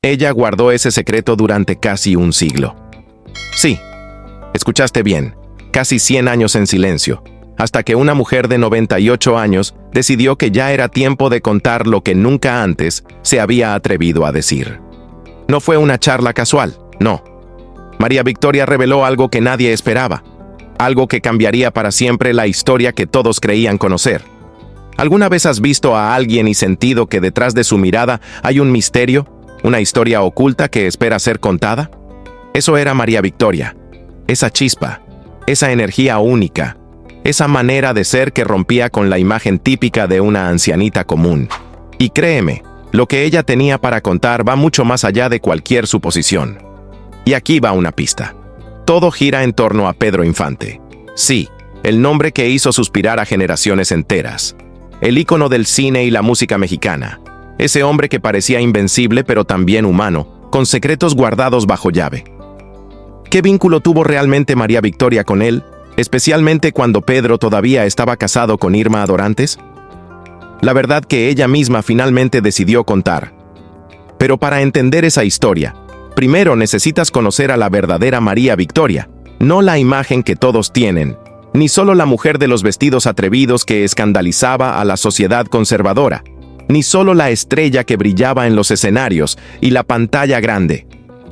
Ella guardó ese secreto durante casi un siglo. Sí, escuchaste bien, casi 100 años en silencio, hasta que una mujer de 98 años decidió que ya era tiempo de contar lo que nunca antes se había atrevido a decir. No fue una charla casual, no. María Victoria reveló algo que nadie esperaba, algo que cambiaría para siempre la historia que todos creían conocer. ¿Alguna vez has visto a alguien y sentido que detrás de su mirada hay un misterio, una historia oculta que espera ser contada? Eso era María Victoria, esa chispa, esa energía única, esa manera de ser que rompía con la imagen típica de una ancianita común. Y créeme, lo que ella tenía para contar va mucho más allá de cualquier suposición. Y aquí va una pista. Todo gira en torno a Pedro Infante. Sí, el nombre que hizo suspirar a generaciones enteras. El ícono del cine y la música mexicana. Ese hombre que parecía invencible pero también humano, con secretos guardados bajo llave. ¿Qué vínculo tuvo realmente María Victoria con él, especialmente cuando Pedro todavía estaba casado con Irma Adorantes? La verdad que ella misma finalmente decidió contar. Pero para entender esa historia, primero necesitas conocer a la verdadera María Victoria, no la imagen que todos tienen, ni solo la mujer de los vestidos atrevidos que escandalizaba a la sociedad conservadora, ni solo la estrella que brillaba en los escenarios y la pantalla grande.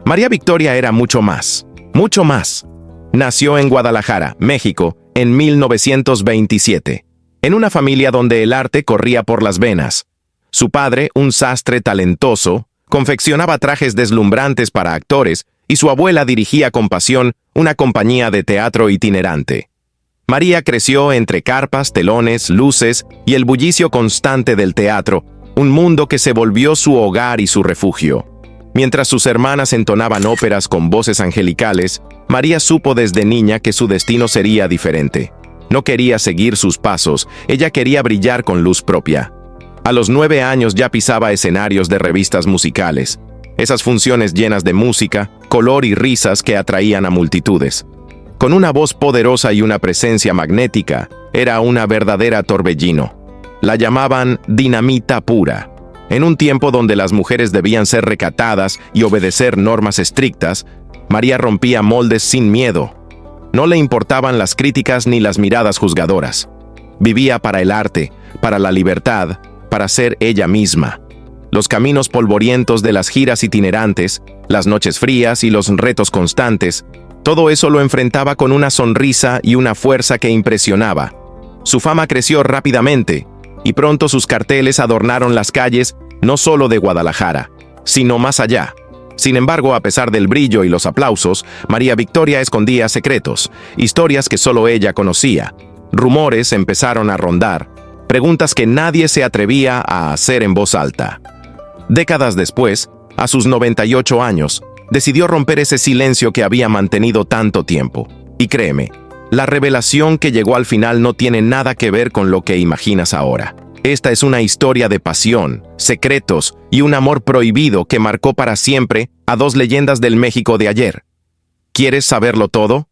María Victoria era mucho más, mucho más. Nació en Guadalajara, México, en 1927, en una familia donde el arte corría por las venas. Su padre, un sastre talentoso, confeccionaba trajes deslumbrantes para actores y su abuela dirigía con pasión una compañía de teatro itinerante. María creció entre carpas, telones, luces y el bullicio constante del teatro, un mundo que se volvió su hogar y su refugio. Mientras sus hermanas entonaban óperas con voces angelicales, María supo desde niña que su destino sería diferente. No quería seguir sus pasos, ella quería brillar con luz propia. A los 9 años ya pisaba escenarios de revistas musicales, esas funciones llenas de música, color y risas que atraían a multitudes. Con una voz poderosa y una presencia magnética, era una verdadera torbellino. La llamaban dinamita pura. En un tiempo donde las mujeres debían ser recatadas y obedecer normas estrictas, María rompía moldes sin miedo. No le importaban las críticas ni las miradas juzgadoras. Vivía para el arte, para la libertad, para ser ella misma. Los caminos polvorientos de las giras itinerantes, las noches frías y los retos constantes, todo eso lo enfrentaba con una sonrisa y una fuerza que impresionaba. Su fama creció rápidamente, y pronto sus carteles adornaron las calles no solo de Guadalajara, sino más allá. Sin embargo, a pesar del brillo y los aplausos, María Victoria escondía secretos, historias que solo ella conocía. Rumores empezaron a rondar, preguntas que nadie se atrevía a hacer en voz alta. Décadas después, a sus 98 años, decidió romper ese silencio que había mantenido tanto tiempo. Y créeme, la revelación que llegó al final no tiene nada que ver con lo que imaginas ahora. Esta es una historia de pasión, secretos y un amor prohibido que marcó para siempre a dos leyendas del México de ayer. ¿Quieres saberlo todo?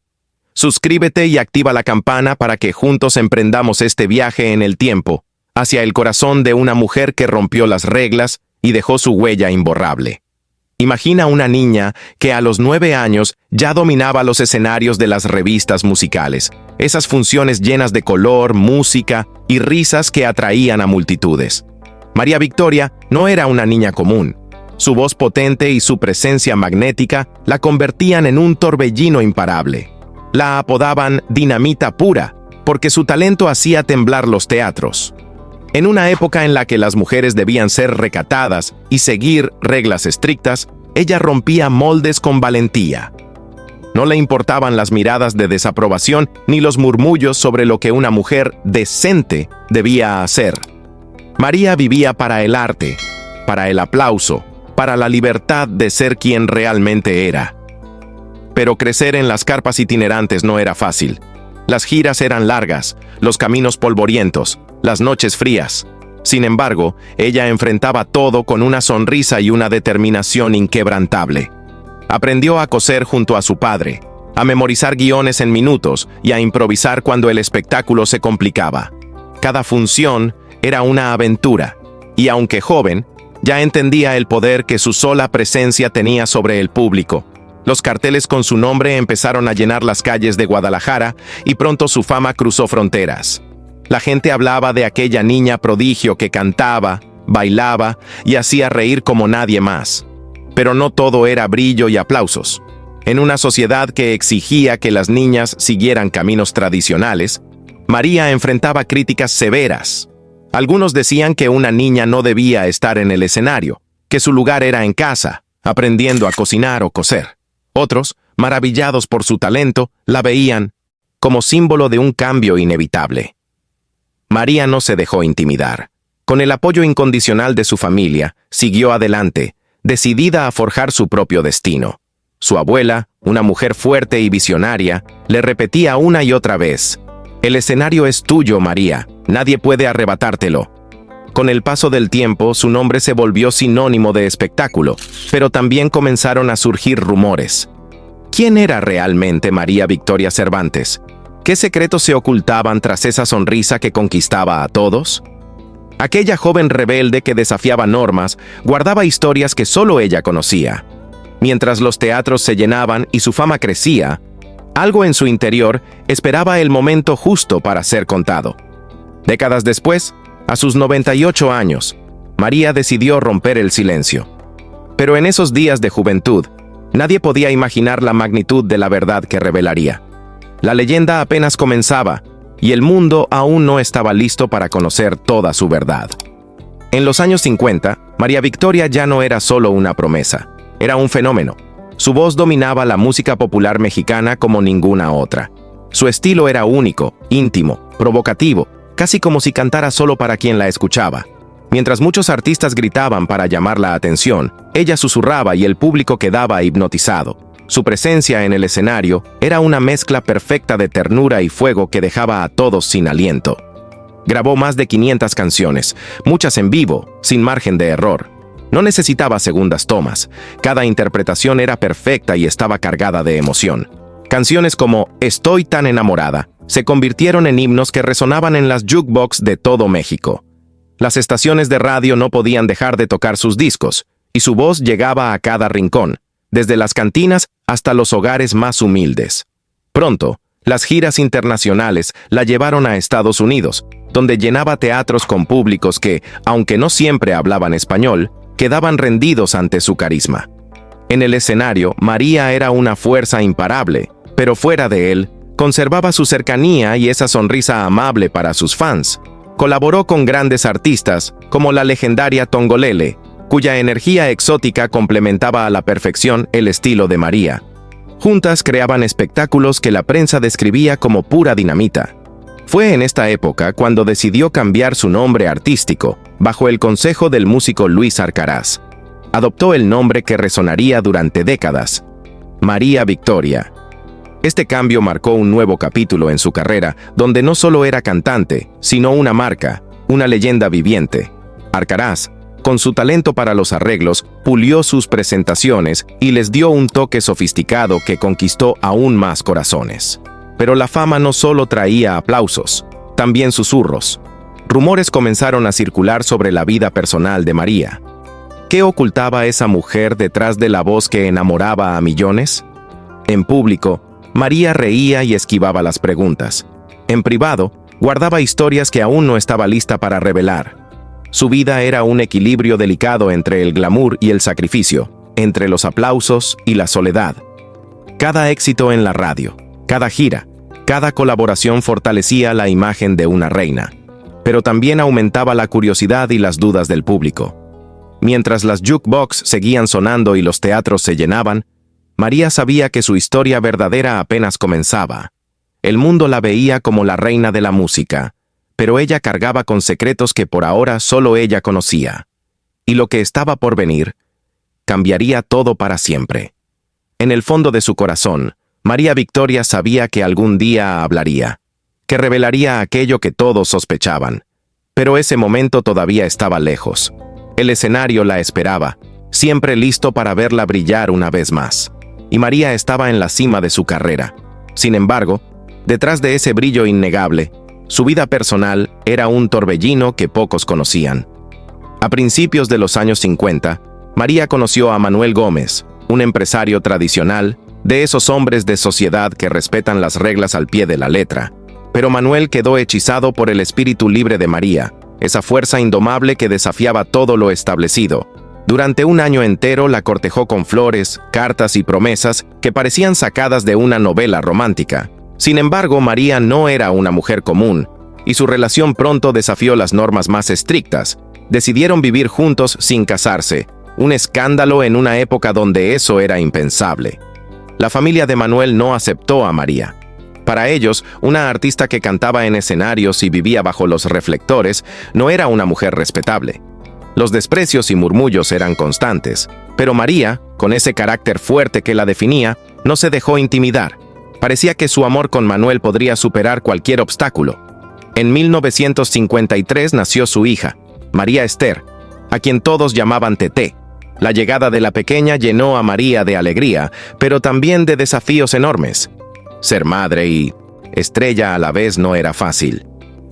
Suscríbete y activa la campana para que juntos emprendamos este viaje en el tiempo, hacia el corazón de una mujer que rompió las reglas y dejó su huella imborrable. Imagina una niña que a los 9 años ya dominaba los escenarios de las revistas musicales, esas funciones llenas de color, música y risas que atraían a multitudes. María Victoria no era una niña común. Su voz potente y su presencia magnética la convertían en un torbellino imparable. La apodaban dinamita pura, porque su talento hacía temblar los teatros. En una época en la que las mujeres debían ser recatadas y seguir reglas estrictas, ella rompía moldes con valentía. No le importaban las miradas de desaprobación ni los murmullos sobre lo que una mujer decente debía hacer. María vivía para el arte, para el aplauso, para la libertad de ser quien realmente era. Pero crecer en las carpas itinerantes no era fácil. Las giras eran largas, los caminos polvorientos, las noches frías. Sin embargo, ella enfrentaba todo con una sonrisa y una determinación inquebrantable. Aprendió a coser junto a su padre, a memorizar guiones en minutos y a improvisar cuando el espectáculo se complicaba. Cada función era una aventura, y aunque joven, Ya entendía el poder que su sola presencia tenía sobre el público. Los carteles con su nombre empezaron a llenar las calles de Guadalajara y pronto su fama cruzó fronteras. La gente hablaba de aquella niña prodigio que cantaba, bailaba y hacía reír como nadie más. Pero no todo era brillo y aplausos. En una sociedad que exigía que las niñas siguieran caminos tradicionales, María enfrentaba críticas severas. Algunos decían que una niña no debía estar en el escenario, que su lugar era en casa, aprendiendo a cocinar o coser. Otros, maravillados por su talento, la veían como símbolo de un cambio inevitable. María no se dejó intimidar. Con el apoyo incondicional de su familia, siguió adelante, decidida a forjar su propio destino. Su abuela, una mujer fuerte y visionaria, le repetía una y otra vez: «El escenario es tuyo, María, nadie puede arrebatártelo». Con el paso del tiempo, su nombre se volvió sinónimo de espectáculo, pero también comenzaron a surgir rumores. ¿Quién era realmente María Victoria Cervantes? ¿Qué secretos se ocultaban tras esa sonrisa que conquistaba a todos? Aquella joven rebelde que desafiaba normas guardaba historias que solo ella conocía. Mientras los teatros se llenaban y su fama crecía, algo en su interior esperaba el momento justo para ser contado. Décadas después, a sus 98 años, María decidió romper el silencio. Pero en esos días de juventud, nadie podía imaginar la magnitud de la verdad que revelaría. La leyenda apenas comenzaba, y el mundo aún no estaba listo para conocer toda su verdad. En los años 50, María Victoria ya no era solo una promesa, era un fenómeno. Su voz dominaba la música popular mexicana como ninguna otra. Su estilo era único, íntimo, provocativo, casi como si cantara solo para quien la escuchaba. Mientras muchos artistas gritaban para llamar la atención, ella susurraba y el público quedaba hipnotizado. Su presencia en el escenario era una mezcla perfecta de ternura y fuego que dejaba a todos sin aliento. Grabó más de 500 canciones, muchas en vivo, sin margen de error. No necesitaba segundas tomas. Cada interpretación era perfecta y estaba cargada de emoción. Canciones como Estoy tan enamorada se convirtieron en himnos que resonaban en las jukebox de todo México. Las estaciones de radio no podían dejar de tocar sus discos, y su voz llegaba a cada rincón, desde las cantinas hasta los hogares más humildes. Pronto, las giras internacionales la llevaron a Estados Unidos, donde llenaba teatros con públicos que, aunque no siempre hablaban español, quedaban rendidos ante su carisma. En el escenario, María era una fuerza imparable, pero fuera de él, conservaba su cercanía y esa sonrisa amable para sus fans. Colaboró con grandes artistas, como la legendaria Tongolele, cuya energía exótica complementaba a la perfección el estilo de María. Juntas creaban espectáculos que la prensa describía como pura dinamita. Fue en esta época cuando decidió cambiar su nombre artístico, bajo el consejo del músico Luis Arcaraz. Adoptó el nombre que resonaría durante décadas: María Victoria. Este cambio marcó un nuevo capítulo en su carrera, donde no solo era cantante, sino una marca, una leyenda viviente. Arcaraz, con su talento para los arreglos, pulió sus presentaciones y les dio un toque sofisticado que conquistó aún más corazones. Pero la fama no solo traía aplausos, también susurros. Rumores comenzaron a circular sobre la vida personal de María. ¿Qué ocultaba esa mujer detrás de la voz que enamoraba a millones? En público, María reía y esquivaba las preguntas. En privado, guardaba historias que aún no estaba lista para revelar. Su vida era un equilibrio delicado entre el glamour y el sacrificio, entre los aplausos y la soledad. Cada éxito en la radio, cada gira, cada colaboración fortalecía la imagen de una reina, pero también aumentaba la curiosidad y las dudas del público. Mientras las jukebox seguían sonando y los teatros se llenaban, María sabía que su historia verdadera apenas comenzaba. El mundo la veía como la reina de la música, pero ella cargaba con secretos que por ahora solo ella conocía. Y lo que estaba por venir cambiaría todo para siempre. En el fondo de su corazón, María Victoria sabía que algún día hablaría, que revelaría aquello que todos sospechaban. Pero ese momento todavía estaba lejos. El escenario la esperaba, siempre listo para verla brillar una vez más. Y María estaba en la cima de su carrera. Sin embargo, detrás de ese brillo innegable, su vida personal era un torbellino que pocos conocían. A principios de los años 50, María conoció a Manuel Gómez, un empresario tradicional, de esos hombres de sociedad que respetan las reglas al pie de la letra. Pero Manuel quedó hechizado por el espíritu libre de María, esa fuerza indomable que desafiaba todo lo establecido. Durante un año entero la cortejó con flores, cartas y promesas que parecían sacadas de una novela romántica. Sin embargo, María no era una mujer común, y su relación pronto desafió las normas más estrictas. Decidieron vivir juntos sin casarse, un escándalo en una época donde eso era impensable. La familia de Manuel no aceptó a María. Para ellos, una artista que cantaba en escenarios y vivía bajo los reflectores no era una mujer respetable. Los desprecios y murmullos eran constantes, pero María, con ese carácter fuerte que la definía, no se dejó intimidar. Parecía que su amor con Manuel podría superar cualquier obstáculo. En 1953 nació su hija, María Esther, a quien todos llamaban Teté. La llegada de la pequeña llenó a María de alegría, pero también de desafíos enormes. Ser madre y estrella a la vez no era fácil.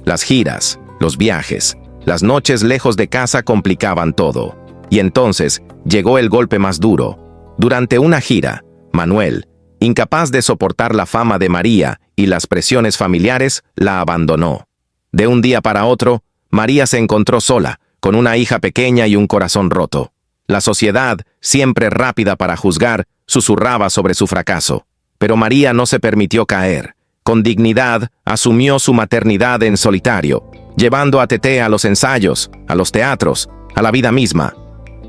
Las giras, los viajes, las noches lejos de casa complicaban todo. Y entonces llegó el golpe más duro. Durante una gira, Manuel, incapaz de soportar la fama de María y las presiones familiares, la abandonó. De un día para otro, María se encontró sola, con una hija pequeña y un corazón roto. La sociedad, siempre rápida para juzgar, susurraba sobre su fracaso. Pero María no se permitió caer. Con dignidad, asumió su maternidad en solitario, llevando a Teté a los ensayos, a los teatros, a la vida misma.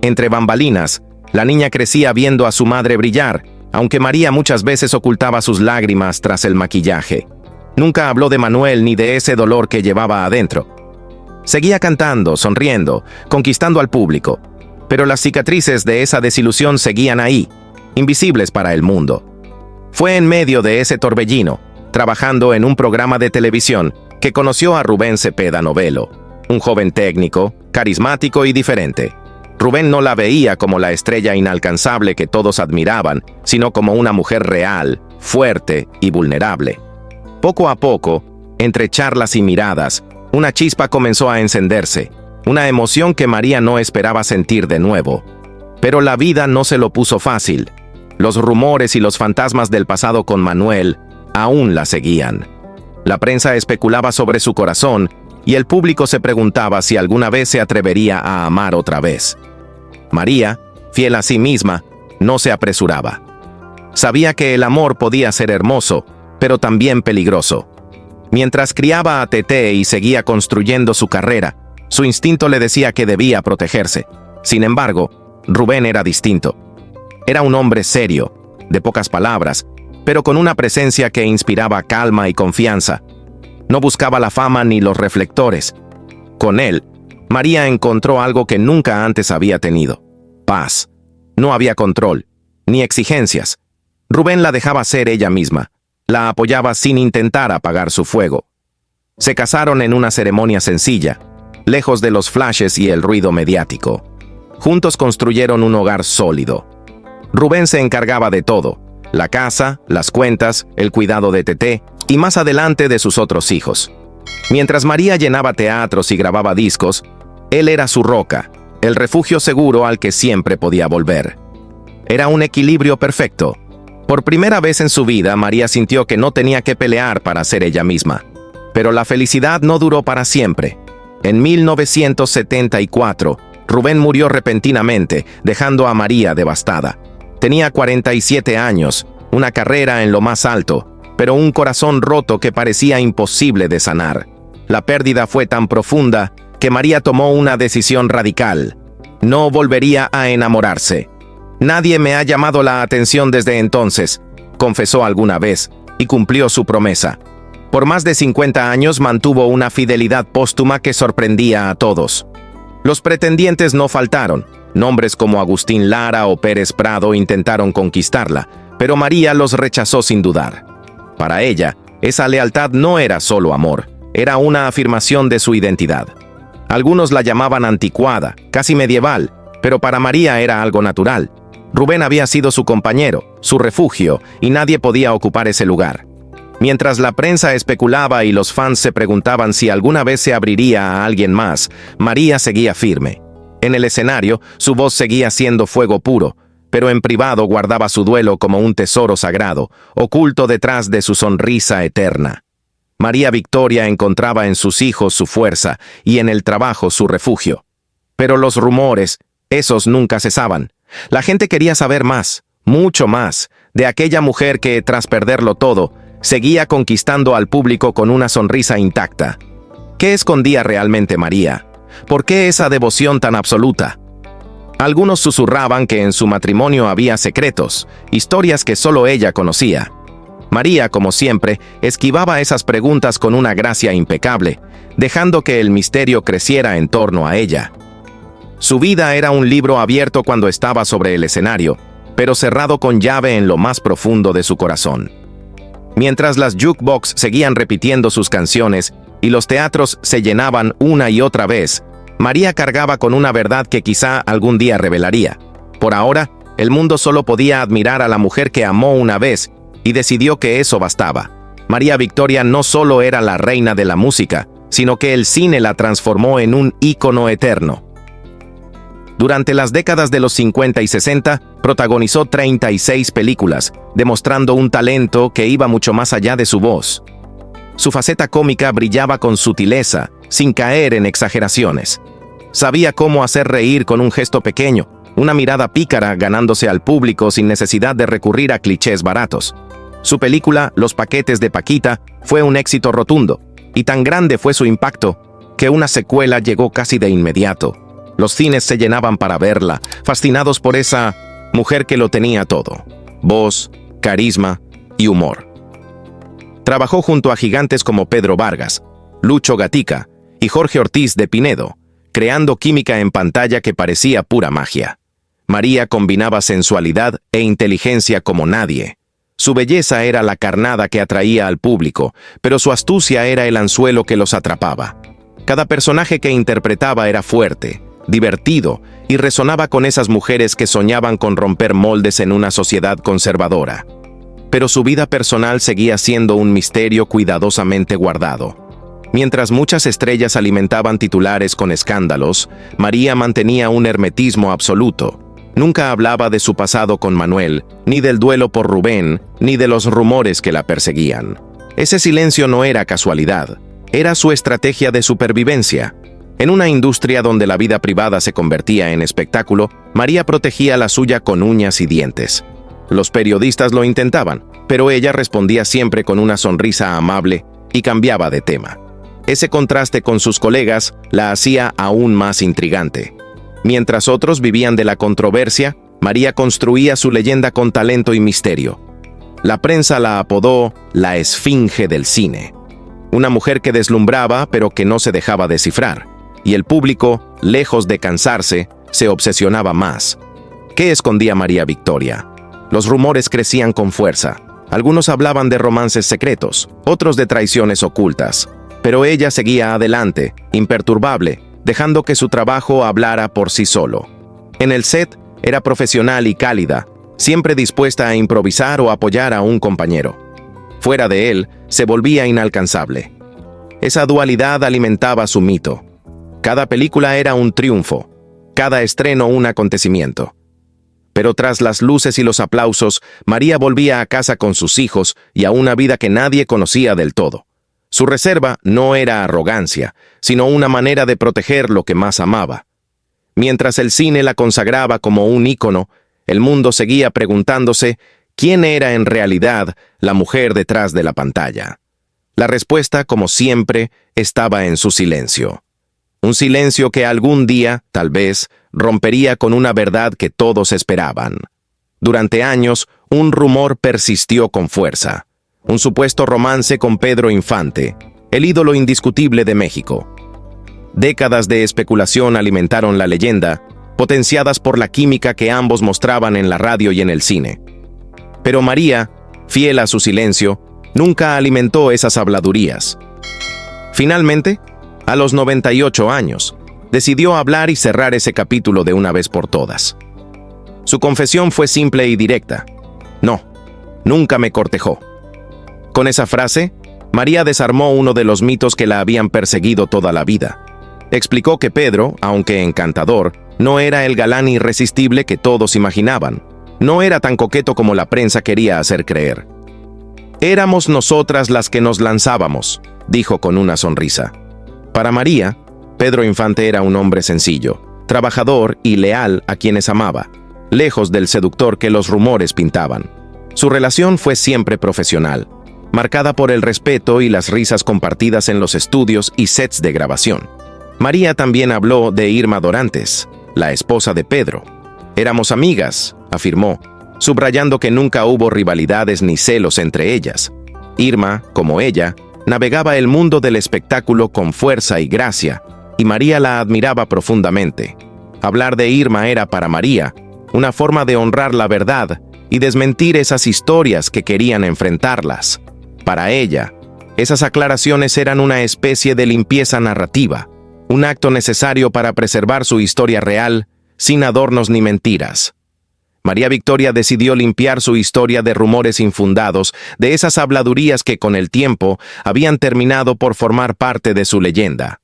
Entre bambalinas, la niña crecía viendo a su madre brillar, aunque María muchas veces ocultaba sus lágrimas tras el maquillaje. Nunca habló de Manuel ni de ese dolor que llevaba adentro. Seguía cantando, sonriendo, conquistando al público, pero las cicatrices de esa desilusión seguían ahí, invisibles para el mundo. Fue en medio de ese torbellino, trabajando en un programa de televisión, que conoció a Rubén Cepeda Novelo, un joven técnico, carismático y diferente. Rubén no la veía como la estrella inalcanzable que todos admiraban, sino como una mujer real, fuerte y vulnerable. Poco a poco, entre charlas y miradas, una chispa comenzó a encenderse, una emoción que María no esperaba sentir de nuevo. Pero la vida no se lo puso fácil. Los rumores y los fantasmas del pasado con Manuel aún la seguían. La prensa especulaba sobre su corazón y el público se preguntaba si alguna vez se atrevería a amar otra vez. María, fiel a sí misma, no se apresuraba. Sabía que el amor podía ser hermoso, pero también peligroso. Mientras criaba a Teté y seguía construyendo su carrera, su instinto le decía que debía protegerse. Sin embargo, Rubén era distinto. Era un hombre serio, de pocas palabras, pero con una presencia que inspiraba calma y confianza. No buscaba la fama ni los reflectores. Con él, María encontró algo que nunca antes había tenido: paz. No había control, ni exigencias. Rubén la dejaba ser ella misma. La apoyaba sin intentar apagar su fuego. Se casaron en una ceremonia sencilla, lejos de los flashes y el ruido mediático. Juntos construyeron un hogar sólido. Rubén se encargaba de todo: la casa, las cuentas, el cuidado de Teté y más adelante de sus otros hijos. Mientras María llenaba teatros y grababa discos, él era su roca, el refugio seguro al que siempre podía volver. Era un equilibrio perfecto. Por primera vez en su vida, María sintió que no tenía que pelear para ser ella misma. Pero la felicidad no duró para siempre. En 1974, Rubén murió repentinamente, dejando a María devastada. Tenía 47 años, una carrera en lo más alto, pero un corazón roto que parecía imposible de sanar. La pérdida fue tan profunda que María tomó una decisión radical: no volvería a enamorarse. «Nadie me ha llamado la atención desde entonces», confesó alguna vez, y cumplió su promesa. Por más de 50 años mantuvo una fidelidad póstuma que sorprendía a todos. Los pretendientes no faltaron. Nombres como Agustín Lara o Pérez Prado intentaron conquistarla, pero María los rechazó sin dudar. Para ella, esa lealtad no era solo amor, era una afirmación de su identidad. Algunos la llamaban anticuada, casi medieval, pero para María era algo natural. Rubén había sido su compañero, su refugio, y nadie podía ocupar ese lugar. Mientras la prensa especulaba y los fans se preguntaban si alguna vez se abriría a alguien más, María seguía firme. En el escenario, su voz seguía siendo fuego puro, pero en privado guardaba su duelo como un tesoro sagrado, oculto detrás de su sonrisa eterna. María Victoria encontraba en sus hijos su fuerza y en el trabajo su refugio. Pero los rumores, esos nunca cesaban. La gente quería saber más, mucho más, de aquella mujer que, tras perderlo todo, seguía conquistando al público con una sonrisa intacta. ¿Qué escondía realmente María? ¿Por qué esa devoción tan absoluta? Algunos susurraban que en su matrimonio había secretos, historias que solo ella conocía. María, como siempre, esquivaba esas preguntas con una gracia impecable, dejando que el misterio creciera en torno a ella. Su vida era un libro abierto cuando estaba sobre el escenario, pero cerrado con llave en lo más profundo de su corazón. Mientras las jukebox seguían repitiendo sus canciones y los teatros se llenaban una y otra vez, María cargaba con una verdad que quizá algún día revelaría. Por ahora, el mundo solo podía admirar a la mujer que amó una vez y decidió que eso bastaba. María Victoria no solo era la reina de la música, sino que el cine la transformó en un ícono eterno. Durante las décadas de los 50 y 60, protagonizó 36 películas, demostrando un talento que iba mucho más allá de su voz. Su faceta cómica brillaba con sutileza, sin caer en exageraciones. Sabía cómo hacer reír con un gesto pequeño, una mirada pícara ganándose al público sin necesidad de recurrir a clichés baratos. Su película, Los paquetes de Paquita, fue un éxito rotundo, y tan grande fue su impacto, que una secuela llegó casi de inmediato. Los cines se llenaban para verla, fascinados por esa mujer que lo tenía todo: voz, carisma y humor. Trabajó junto a gigantes como Pedro Vargas, Lucho Gatica y Jorge Ortiz de Pinedo, creando química en pantalla que parecía pura magia. María combinaba sensualidad e inteligencia como nadie. Su belleza era la carnada que atraía al público, pero su astucia era el anzuelo que los atrapaba. Cada personaje que interpretaba era fuerte, divertido y resonaba con esas mujeres que soñaban con romper moldes en una sociedad conservadora. Pero su vida personal seguía siendo un misterio cuidadosamente guardado. Mientras muchas estrellas alimentaban titulares con escándalos, María mantenía un hermetismo absoluto. Nunca hablaba de su pasado con Manuel, ni del duelo por Rubén, ni de los rumores que la perseguían. Ese silencio no era casualidad, era su estrategia de supervivencia. En una industria donde la vida privada se convertía en espectáculo, María protegía la suya con uñas y dientes. Los periodistas lo intentaban, pero ella respondía siempre con una sonrisa amable y cambiaba de tema. Ese contraste con sus colegas la hacía aún más intrigante. Mientras otros vivían de la controversia, María construía su leyenda con talento y misterio. La prensa la apodó la Esfinge del cine. Una mujer que deslumbraba, pero que no se dejaba descifrar. Y el público, lejos de cansarse, se obsesionaba más. ¿Qué escondía María Victoria? Los rumores crecían con fuerza. Algunos hablaban de romances secretos, otros de traiciones ocultas. Pero ella seguía adelante, imperturbable, dejando que su trabajo hablara por sí solo. En el set, era profesional y cálida, siempre dispuesta a improvisar o apoyar a un compañero. Fuera de él, se volvía inalcanzable. Esa dualidad alimentaba su mito. Cada película era un triunfo, cada estreno un acontecimiento. Pero tras las luces y los aplausos, María volvía a casa con sus hijos y a una vida que nadie conocía del todo. Su reserva no era arrogancia, sino una manera de proteger lo que más amaba. Mientras el cine la consagraba como un ícono, el mundo seguía preguntándose quién era en realidad la mujer detrás de la pantalla. La respuesta, como siempre, estaba en su silencio. Un silencio que algún día, tal vez, rompería con una verdad que todos esperaban. Durante años, un rumor persistió con fuerza. Un supuesto romance con Pedro Infante, el ídolo indiscutible de México. Décadas de especulación alimentaron la leyenda, potenciadas por la química que ambos mostraban en la radio y en el cine. Pero María, fiel a su silencio, nunca alimentó esas habladurías. Finalmente, a los 98 años, decidió hablar y cerrar ese capítulo de una vez por todas. Su confesión fue simple y directa. No, nunca me cortejó. Con esa frase, María desarmó uno de los mitos que la habían perseguido toda la vida. Explicó que Pedro, aunque encantador, No era el galán irresistible que todos imaginaban. No era tan coqueto como la prensa quería hacer creer. Éramos nosotras las que nos lanzábamos, dijo con una sonrisa. Para María, Pedro Infante era un hombre sencillo, trabajador y leal a quienes amaba, lejos del seductor que los rumores pintaban. Su relación fue siempre profesional, marcada por el respeto y las risas compartidas en los estudios y sets de grabación. María también habló de Irma Dorantes, la esposa de Pedro. Éramos amigas, afirmó, subrayando que nunca hubo rivalidades ni celos entre ellas. Irma, como ella, navegaba el mundo del espectáculo con fuerza y gracia, y María la admiraba profundamente. Hablar de Irma era para María una forma de honrar la verdad y desmentir esas historias que querían enfrentarlas. Para ella, esas aclaraciones eran una especie de limpieza narrativa, un acto necesario para preservar su historia real, sin adornos ni mentiras. María Victoria decidió limpiar su historia de rumores infundados, de esas habladurías que con el tiempo habían terminado por formar parte de su leyenda.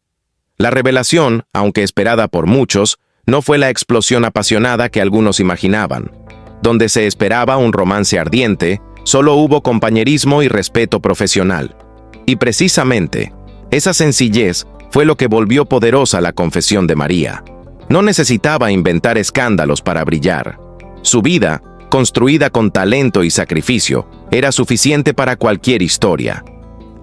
La revelación, aunque esperada por muchos, no fue la explosión apasionada que algunos imaginaban. Donde se esperaba un romance ardiente, solo hubo compañerismo y respeto profesional. Y precisamente, esa sencillez fue lo que volvió poderosa la confesión de María. No necesitaba inventar escándalos para brillar. Su vida, construida con talento y sacrificio, era suficiente para cualquier historia.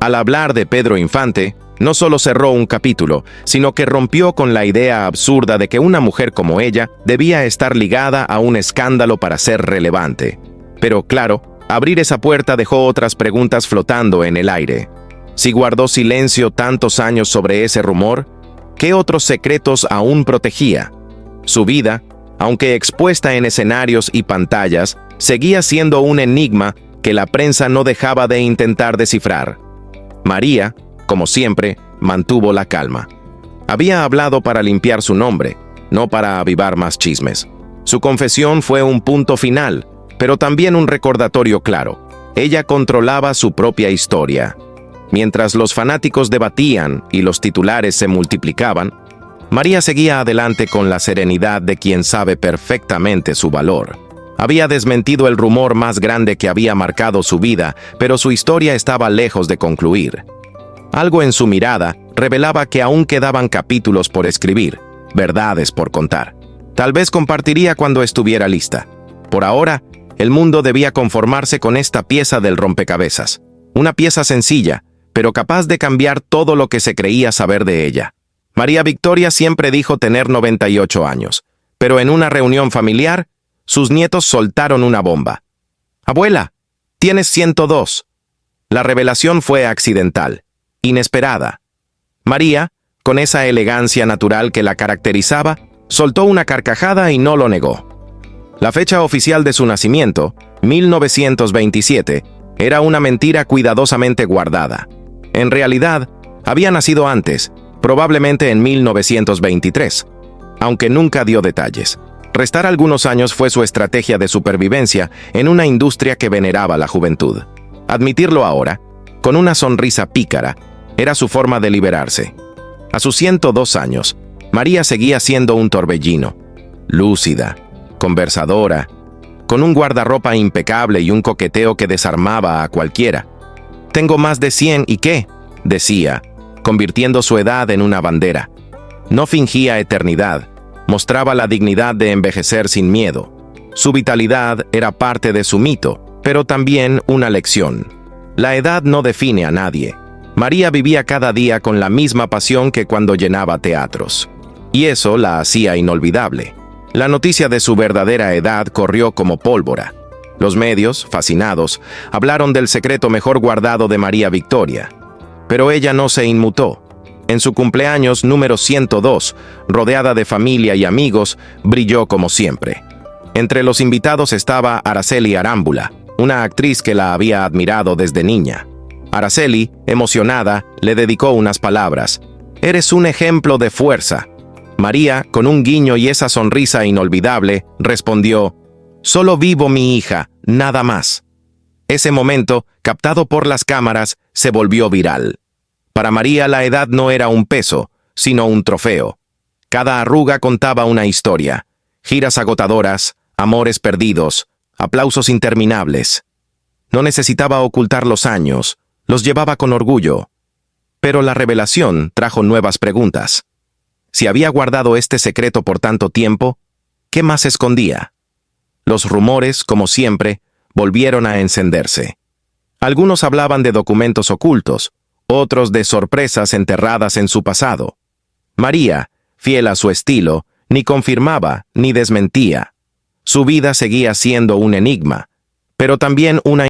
Al hablar de Pedro Infante, no solo cerró un capítulo, sino que rompió con la idea absurda de que una mujer como ella debía estar ligada a un escándalo para ser relevante. Pero claro, abrir esa puerta dejó otras preguntas flotando en el aire. Si guardó silencio tantos años sobre ese rumor, ¿qué otros secretos aún protegía? Su vida, aunque expuesta en escenarios y pantallas, seguía siendo un enigma que la prensa no dejaba de intentar descifrar. María, como siempre, mantuvo la calma. Había hablado para limpiar su nombre, no para avivar más chismes. Su confesión fue un punto final, pero también un recordatorio claro. Ella controlaba su propia historia. Mientras los fanáticos debatían y los titulares se multiplicaban, María seguía adelante con la serenidad de quien sabe perfectamente su valor. Había desmentido el rumor más grande que había marcado su vida, pero su historia estaba lejos de concluir. Algo en su mirada revelaba que aún quedaban capítulos por escribir, verdades por contar. Tal vez compartiría cuando estuviera lista. Por ahora, el mundo debía conformarse con esta pieza del rompecabezas. Una pieza sencilla, pero capaz de cambiar todo lo que se creía saber de ella. María Victoria siempre dijo tener 98 años, pero en una reunión familiar, sus nietos soltaron una bomba. «Abuela, tienes 102». La revelación fue accidental, inesperada. María, con esa elegancia natural que la caracterizaba, soltó una carcajada y no lo negó. La fecha oficial de su nacimiento, 1927, era una mentira cuidadosamente guardada. En realidad, había nacido antes, probablemente en 1923, aunque nunca dio detalles. Restar algunos años fue su estrategia de supervivencia en una industria que veneraba la juventud. Admitirlo ahora, con una sonrisa pícara, era su forma de liberarse. A sus 102 años, María seguía siendo un torbellino, lúcida, conversadora, con un guardarropa impecable y un coqueteo que desarmaba a cualquiera. «Tengo más de 100 y qué», decía, convirtiendo su edad en una bandera. No fingía eternidad, mostraba la dignidad de envejecer sin miedo. Su vitalidad era parte de su mito, pero también una lección. La edad no define a nadie. María vivía cada día con la misma pasión que cuando llenaba teatros. Y eso la hacía inolvidable. La noticia de su verdadera edad corrió como pólvora. Los medios, fascinados, hablaron del secreto mejor guardado de María Victoria. Pero ella no se inmutó. En su cumpleaños número 102, rodeada de familia y amigos, brilló como siempre. Entre los invitados estaba Araceli Arámbula, una actriz que la había admirado desde niña. Araceli, emocionada, le dedicó unas palabras. «Eres un ejemplo de fuerza». María, con un guiño y esa sonrisa inolvidable, respondió: «Solo vivo mi hija, nada más». Ese momento, captado por las cámaras, se volvió viral. Para María la edad no era un peso, sino un trofeo. Cada arruga contaba una historia. Giras agotadoras, amores perdidos, aplausos interminables. No necesitaba ocultar los años, los llevaba con orgullo. Pero la revelación trajo nuevas preguntas. Si había guardado este secreto por tanto tiempo, ¿qué más escondía? Los rumores, como siempre, volvieron a encenderse. Algunos hablaban de documentos ocultos, otros de sorpresas enterradas en su pasado. María, fiel a su estilo, ni confirmaba ni desmentía. Su vida seguía siendo un enigma, pero también una